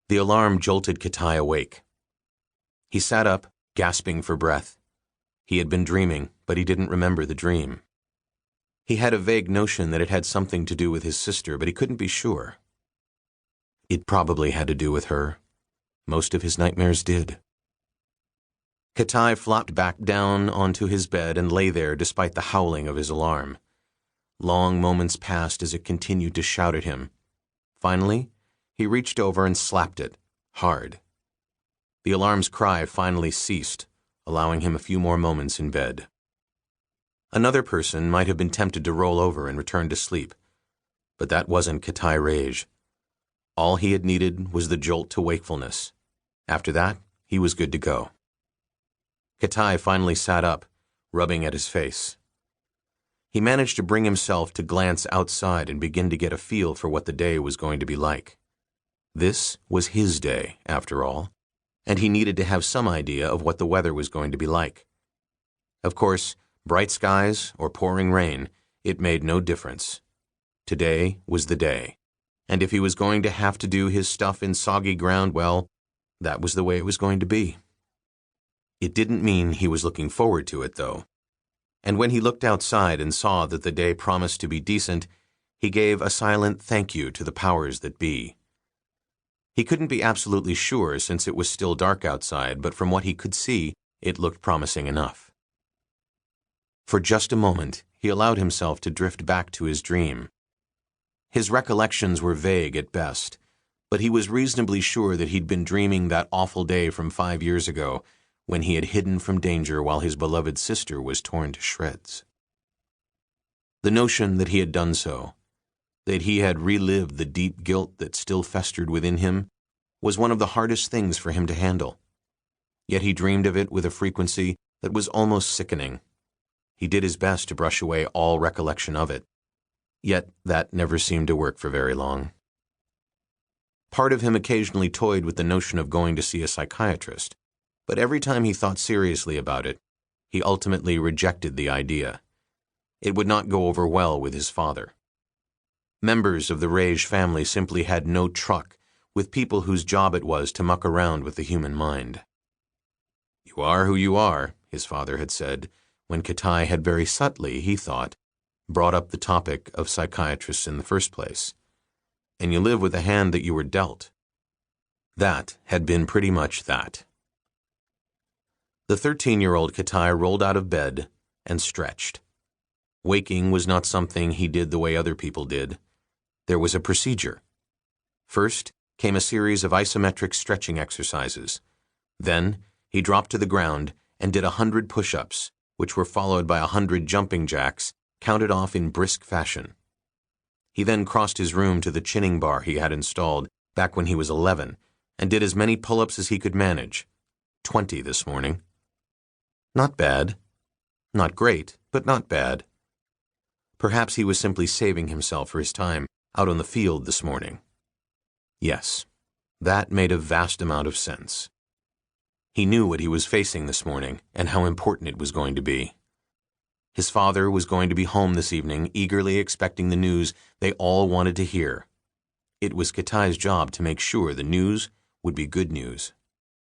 The alarm jolted Kitai awake. He sat up, gasping for breath. He had been dreaming, but he didn't remember the dream. He had a vague notion that it had something to do with his sister, but he couldn't be sure. It probably had to do with her. Most of his nightmares did. Kitai flopped back down onto his bed and lay there despite the howling of his alarm. Long moments passed as it continued to shout at him. Finally, he reached over and slapped it, hard. The alarm's cry finally ceased, allowing him a few more moments in bed. Another person might have been tempted to roll over and return to sleep, but that wasn't Cypher Raige. All he had needed was the jolt to wakefulness. After that, he was good to go. Kitai finally sat up, rubbing at his face. He managed to bring himself to glance outside and begin to get a feel for what the day was going to be like. This was his day, after all, and he needed to have some idea of what the weather was going to be like. Of course, bright skies or pouring rain, it made no difference. Today was the day, and if he was going to have to do his stuff in soggy ground, well, that was the way it was going to be. It didn't mean he was looking forward to it, though. And when he looked outside and saw that the day promised to be decent, he gave a silent thank you to the powers that be. He couldn't be absolutely sure since it was still dark outside, but from what he could see, it looked promising enough. For just a moment, he allowed himself to drift back to his dream. His recollections were vague at best, but he was reasonably sure that he'd been dreaming that awful day from 5 years ago, when he had hidden from danger while his beloved sister was torn to shreds. The notion that he had done so, that he had relived the deep guilt that still festered within him, was one of the hardest things for him to handle. Yet he dreamed of it with a frequency that was almost sickening. He did his best to brush away all recollection of it. Yet that never seemed to work for very long. Part of him occasionally toyed with the notion of going to see a psychiatrist, but every time he thought seriously about it, he ultimately rejected the idea. It would not go over well with his father. Members of the Raige family simply had no truck with people whose job it was to muck around with the human mind. "You are who you are," his father had said, when Kitai had very subtly, he thought, brought up the topic of psychiatrists in the first place. "And you live with the hand that you were dealt." That had been pretty much that. The 13-year-old Kitai rolled out of bed and stretched. Waking was not something he did the way other people did. There was a procedure. First came a series of isometric stretching exercises. Then he dropped to the ground and did 100 push-ups, which were followed by 100 jumping jacks, counted off in brisk fashion. He then crossed his room to the chinning bar he had installed back when he was 11 and did as many pull-ups as he could manage. 20 this morning. Not bad. Not great, but not bad. Perhaps he was simply saving himself for his time out on the field this morning. Yes, that made a vast amount of sense. He knew what he was facing this morning and how important it was going to be. His father was going to be home this evening, eagerly expecting the news they all wanted to hear. It was Kitai's job to make sure the news would be good news.